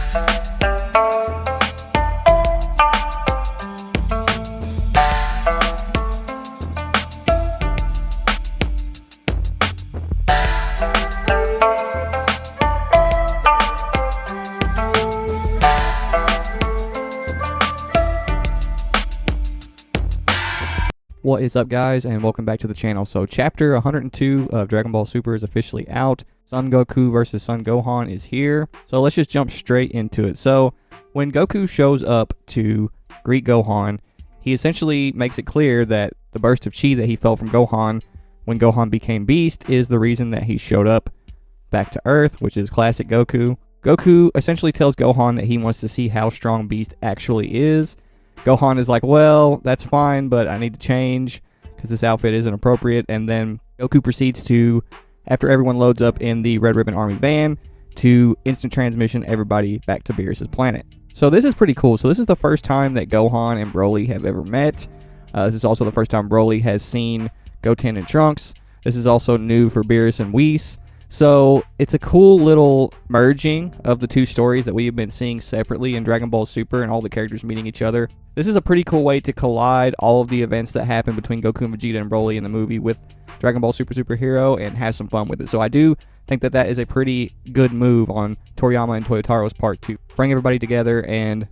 What is up, guys, and welcome back to the channel. So chapter 102 of Dragon Ball Super is officially out. Son Goku versus Son Gohan is here. So let's just jump straight into it. So when Goku shows up to greet Gohan, he essentially makes it clear that the burst of chi that he felt from Gohan when Gohan became Beast is the reason that he showed up back to Earth, which is classic Goku. Goku essentially tells Gohan that he wants to see how strong Beast actually is. Gohan is like, well, that's fine, but I need to change because this outfit isn't appropriate. And then Goku proceeds to, after everyone loads up in the Red Ribbon Army van, to instant transmission everybody back to Beerus' planet. So this is pretty cool. So this is the first time that Gohan and Broly have ever met. This is also the first time Broly has seen Goten and Trunks. This is also new for Beerus and Whis. So it's a cool little merging of the two stories that we have been seeing separately in Dragon Ball Super and all the characters meeting each other. This is a pretty cool way to collide all of the events that happen between Goku and Vegeta and Broly in the movie with Dragon Ball Super Superhero and have some fun with it. So I do think that that is a pretty good move on Toriyama and Toyotaro's part to bring everybody together and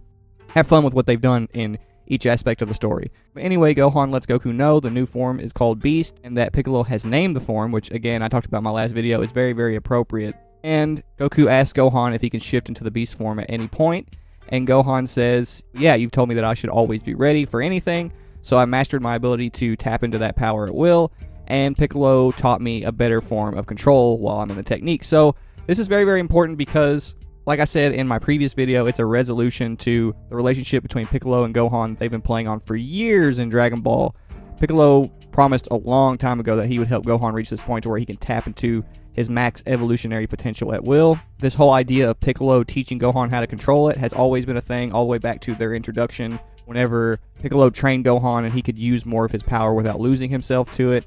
have fun with what they've done in each aspect of the story. But anyway, Gohan lets Goku know the new form is called Beast and that Piccolo has named the form, which again I talked about in my last video is very, very appropriate. And Goku asks Gohan if he can shift into the Beast form at any point, and Gohan says, yeah, you've told me that I should always be ready for anything, so I mastered my ability to tap into that power at will, and Piccolo taught me a better form of control while I'm in the technique. So this is very, very important because, like I said in my previous video, it's a resolution to the relationship between Piccolo and Gohan they've been playing on for years in Dragon Ball. Piccolo promised a long time ago that he would help Gohan reach this point to where he can tap into his max evolutionary potential at will. This whole idea of Piccolo teaching Gohan how to control it has always been a thing all the way back to their introduction. Whenever Piccolo trained Gohan and he could use more of his power without losing himself to it.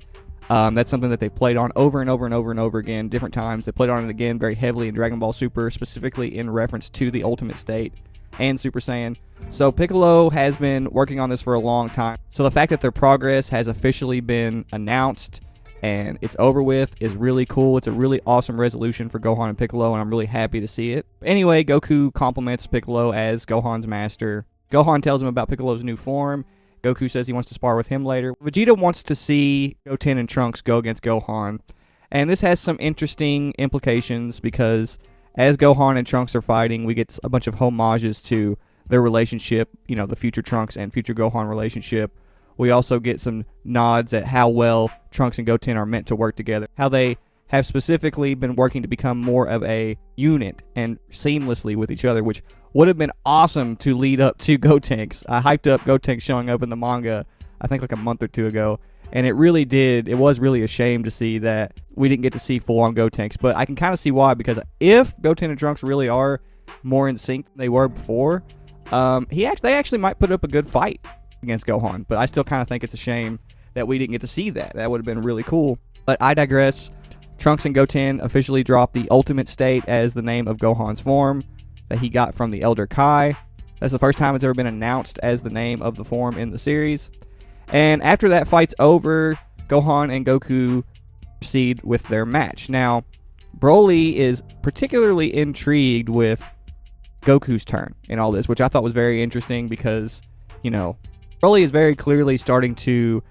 That's something that they've played on over and over and over and over again, different times. They played on it again very heavily in Dragon Ball Super, specifically in reference to the Ultimate State and Super Saiyan. So Piccolo has been working on this for a long time. So the fact that their progress has officially been announced and it's over with is really cool. It's a really awesome resolution for Gohan and Piccolo, and I'm really happy to see it. Anyway, Goku compliments Piccolo as Gohan's master. Gohan tells him about Piccolo's new form. Goku says he wants to spar with him later. Vegeta wants to see Goten and Trunks go against Gohan. And this has some interesting implications because as Gohan and Trunks are fighting, we get a bunch of homages to their relationship, you know, the future Trunks and future Gohan relationship. We also get some nods at how well Trunks and Goten are meant to work together. How they have specifically been working to become more of a unit and seamlessly with each other, which would have been awesome to lead up to Gotenks. I hyped up Gotenks showing up in the manga, I think like a month or two ago, and it really did. It was really a shame to see that we didn't get to see full-on Gotenks, but I can kind of see why, because if Goten and Trunks really are more in sync than they were before, they actually might put up a good fight against Gohan, but I still kind of think it's a shame that we didn't get to see that. That would have been really cool. But I digress. Trunks and Goten officially dropped the Ultimate State as the name of Gohan's form that he got from the Elder Kai. That's the first time it's ever been announced as the name of the form in the series. And after that fight's over, Gohan and Goku proceed with their match. Now, Broly is particularly intrigued with Goku's turn in all this, which I thought was very interesting because, you know, Broly is very clearly starting to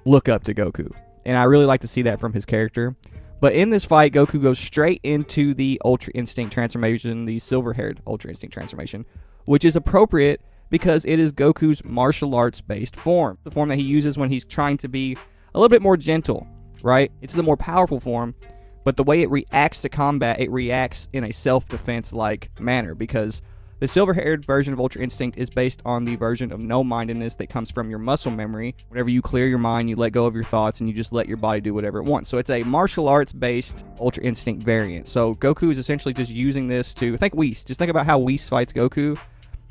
look up to Goku. And I really like to see that from his character. But in this fight, Goku goes straight into the Ultra Instinct transformation, the silver-haired Ultra Instinct transformation, which is appropriate because it is Goku's martial arts-based form. The form that he uses when he's trying to be a little bit more gentle, right? It's the more powerful form, but the way it reacts to combat, it reacts in a self-defense-like manner because the silver-haired version of Ultra Instinct is based on the version of no-mindedness that comes from your muscle memory. Whenever you clear your mind, you let go of your thoughts, and you just let your body do whatever it wants. So it's a martial arts-based Ultra Instinct variant. So Goku is essentially just using this to... Think Whis. Just think about how Whis fights Goku.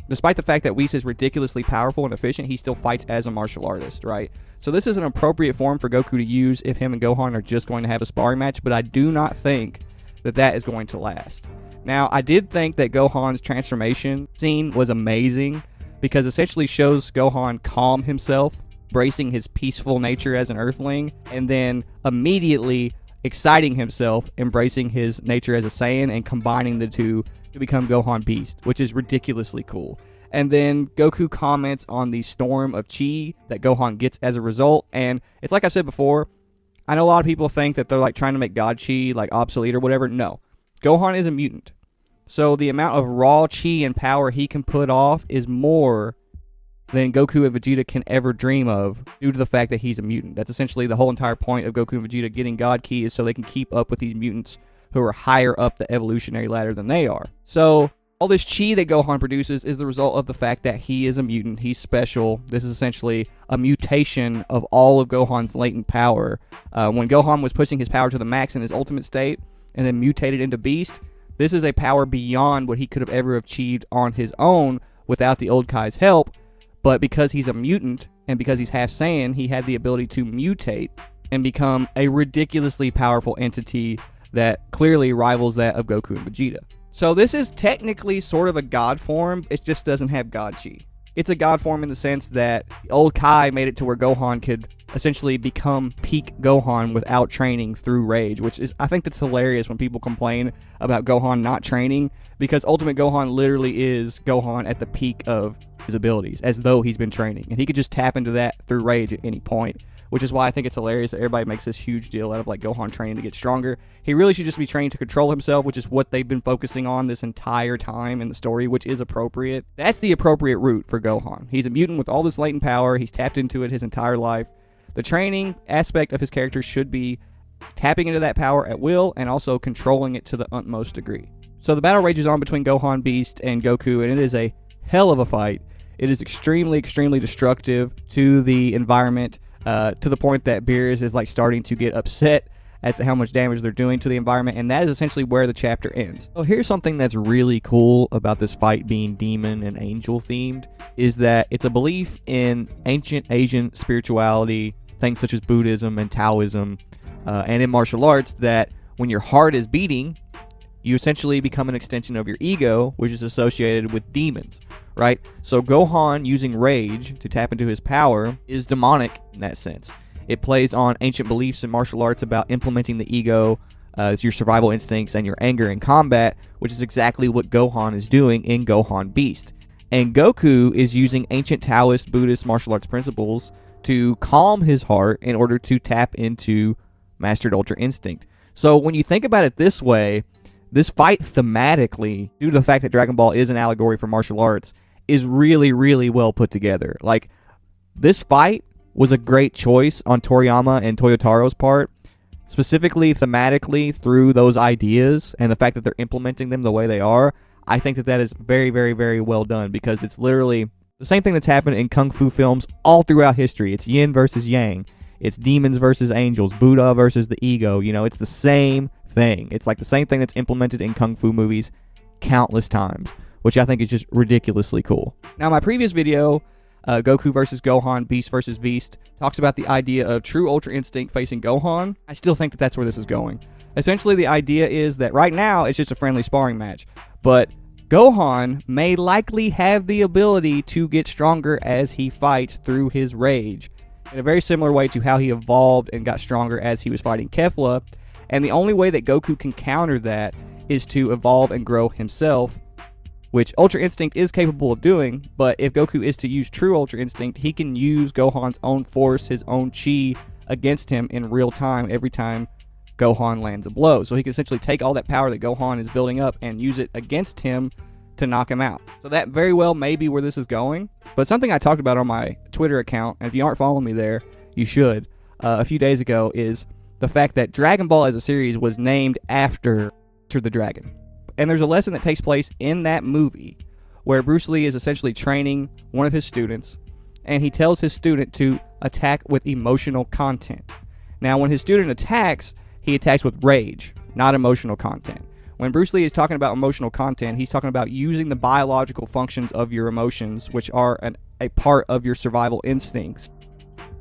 Despite the fact that Whis is ridiculously powerful and efficient, he still fights as a martial artist, right? So this is an appropriate form for Goku to use if him and Gohan are just going to have a sparring match, but I do not think that that is going to last. Now, I did think that Gohan's transformation scene was amazing because essentially shows Gohan calm himself, bracing his peaceful nature as an Earthling, and then immediately exciting himself, embracing his nature as a Saiyan, and combining the two to become Gohan Beast, which is ridiculously cool. And then Goku comments on the storm of chi that Gohan gets as a result, and it's like I said before, I know a lot of people think that they're like trying to make God chi like obsolete or whatever. No. Gohan is a mutant. So the amount of raw chi and power he can put off is more than Goku and Vegeta can ever dream of due to the fact that he's a mutant. That's essentially the whole entire point of Goku and Vegeta getting God Ki, is so they can keep up with these mutants who are higher up the evolutionary ladder than they are. So all this chi that Gohan produces is the result of the fact that he is a mutant. He's special. This is essentially a mutation of all of Gohan's latent power. When Gohan was pushing his power to the max in his ultimate state and then mutated into Beast, this is a power beyond what he could have ever achieved on his own without the old Kai's help. But because he's a mutant and because he's half Saiyan, he had the ability to mutate and become a ridiculously powerful entity that clearly rivals that of Goku and Vegeta. So this is technically sort of a god form, it just doesn't have God Chi. It's a god form in the sense that the old Kai made it to where Gohan could essentially become peak Gohan without training through rage, which is, I think that's hilarious when people complain about Gohan not training, because Ultimate Gohan literally is Gohan at the peak of his abilities, as though he's been training, and he could just tap into that through rage at any point, which is why I think it's hilarious that everybody makes this huge deal out of like Gohan training to get stronger. He really should just be trained to control himself, which is what they've been focusing on this entire time in the story, which is appropriate. That's the appropriate route for Gohan. He's a mutant with all this latent power. He's tapped into it his entire life. The training aspect of his character should be tapping into that power at will and also controlling it to the utmost degree. So the battle rages on between Gohan Beast and Goku, and it is a hell of a fight. It is extremely, extremely destructive to the environment, to the point that Beerus is like starting to get upset as to how much damage they're doing to the environment, and that is essentially where the chapter ends. So here's something that's really cool about this fight being demon and angel themed, is that it's a belief in ancient Asian spirituality, things such as Buddhism and Taoism, and in martial arts, that when your heart is beating, you essentially become an extension of your ego, which is associated with demons, right? So Gohan using rage to tap into his power is demonic in that sense. It plays on ancient beliefs in martial arts about implementing the ego as your survival instincts and your anger in combat, which is exactly what Gohan is doing in Gohan Beast. And Goku is using ancient Taoist Buddhist martial arts principles to calm his heart in order to tap into Mastered Ultra Instinct. So when you think about it this way, this fight thematically, due to the fact that Dragon Ball is an allegory for martial arts, is really, really well put together. Like, this fight was a great choice on Toriyama and Toyotaro's part, specifically thematically through those ideas and the fact that they're implementing them the way they are. I think that that is very, very, very well done, because it's literally the same thing that's happened in Kung Fu films all throughout history. It's yin versus yang. It's demons versus angels, Buddha versus the ego. You know, it's the same thing. It's like the same thing that's implemented in Kung Fu movies countless times, which I think is just ridiculously cool. Now, my previous video, Goku versus Gohan, Beast versus Beast, talks about the idea of true Ultra Instinct facing Gohan. I still think that that's where this is going. Essentially, the idea is that right now, it's just a friendly sparring match, but Gohan may likely have the ability to get stronger as he fights through his rage, in a very similar way to how he evolved and got stronger as he was fighting Kefla. And the only way that Goku can counter that is to evolve and grow himself, which Ultra Instinct is capable of doing. But if Goku is to use true Ultra Instinct, he can use Gohan's own force, his own chi, against him in real time every time Gohan lands a blow. So he can essentially take all that power that Gohan is building up and use it against him to knock him out. So that very well may be where this is going. But something I talked about on my Twitter account, and if you aren't following me there, you should, a few days ago, is the fact that Dragon Ball as a series was named after the Dragon. And there's a lesson that takes place in that movie where Bruce Lee is essentially training one of his students, and he tells his student to attack with emotional content. Now, when his student attacks, he attacks with rage, not emotional content. When Bruce Lee is talking about emotional content, he's talking about using the biological functions of your emotions, which are a part of your survival instincts,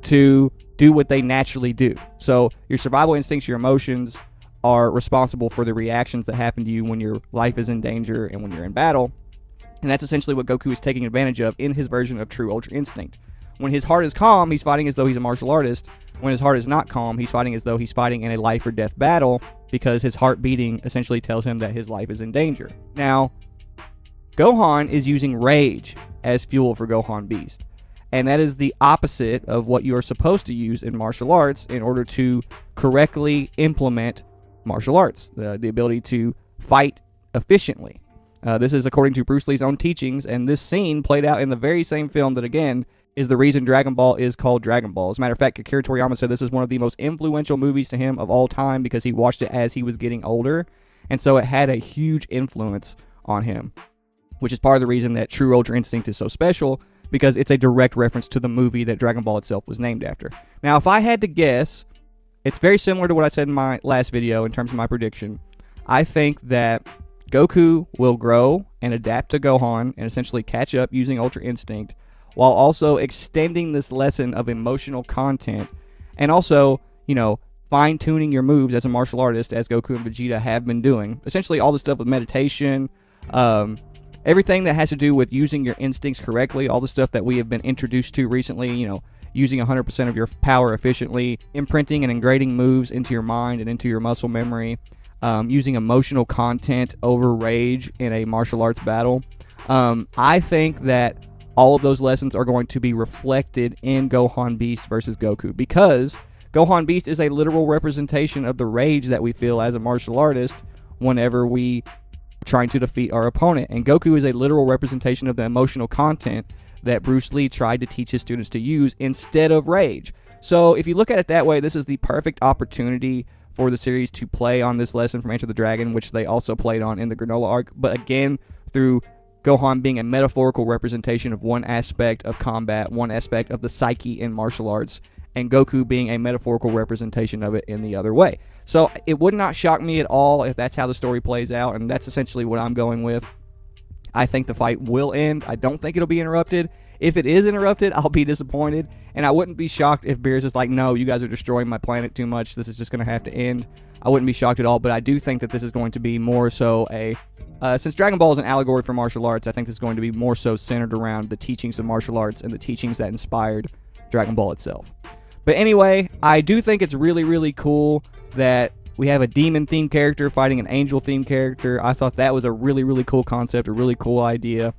to do what they naturally do. So your survival instincts, your emotions, are responsible for the reactions that happen to you when your life is in danger and when you're in battle. And that's essentially what Goku is taking advantage of in his version of True Ultra Instinct. When his heart is calm, he's fighting as though he's a martial artist. When his heart is not calm, he's fighting as though he's fighting in a life or death battle, because his heart beating essentially tells him that his life is in danger. Now, Gohan is using rage as fuel for Gohan Beast. And that is the opposite of what you are supposed to use in martial arts in order to correctly implement martial arts, the ability to fight efficiently. This is according to Bruce Lee's own teachings, and this scene played out in the very same film that, again, is the reason Dragon Ball is called Dragon Ball. As a matter of fact, Akira Toriyama said this is one of the most influential movies to him of all time because he watched it as he was getting older, and so it had a huge influence on him, which is part of the reason that True Ultra Instinct is so special, because it's a direct reference to the movie that Dragon Ball itself was named after. Now, if I had to guess, it's very similar to what I said in my last video in terms of my prediction. I think that Goku will grow and adapt to Gohan and essentially catch up using Ultra Instinct, while also extending this lesson of emotional content and also, fine-tuning your moves as a martial artist, as Goku and Vegeta have been doing. Essentially all the stuff with meditation, everything that has to do with using your instincts correctly, all the stuff that we have been introduced to recently, using 100% of your power efficiently, imprinting and engraving moves into your mind and into your muscle memory, using emotional content over rage in a martial arts battle. I think that all of those lessons are going to be reflected in Gohan Beast versus Goku, because Gohan Beast is a literal representation of the rage that we feel as a martial artist whenever we are trying to defeat our opponent, and Goku is a literal representation of the emotional content that Bruce Lee tried to teach his students to use instead of rage. So if you look at it that way, this is the perfect opportunity for the series to play on this lesson from Enter the Dragon, which they also played on in the Granola arc, but again, through Gohan being a metaphorical representation of one aspect of combat, one aspect of the psyche in martial arts, and Goku being a metaphorical representation of it in the other way. So it would not shock me at all if that's how the story plays out, and that's essentially what I'm going with. I think the fight will end. I don't think it'll be interrupted. If it is interrupted, I'll be disappointed, and I wouldn't be shocked if Beerus is like, no, you guys are destroying my planet too much, this is just going to have to end. I wouldn't be shocked at all, but I do think that this is going to be more so a... since Dragon Ball is an allegory for martial arts, I think this is going to be more so centered around the teachings of martial arts and the teachings that inspired Dragon Ball itself. But anyway, I do think it's really, really cool that we have a demon-themed character fighting an angel-themed character. I thought that was a really, really cool concept, a really cool idea.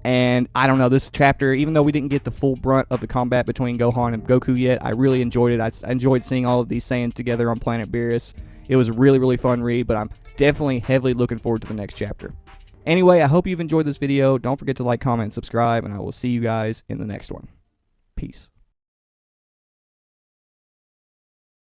And I don't know, this chapter, even though we didn't get the full brunt of the combat between Gohan and Goku yet, I really enjoyed it. I enjoyed seeing all of these Saiyans together on Planet Beerus. It was a really, really fun read, but I'm definitely heavily looking forward to the next chapter. Anyway, I hope you've enjoyed this video. Don't forget to like, comment, and subscribe, and I will see you guys in the next one. Peace.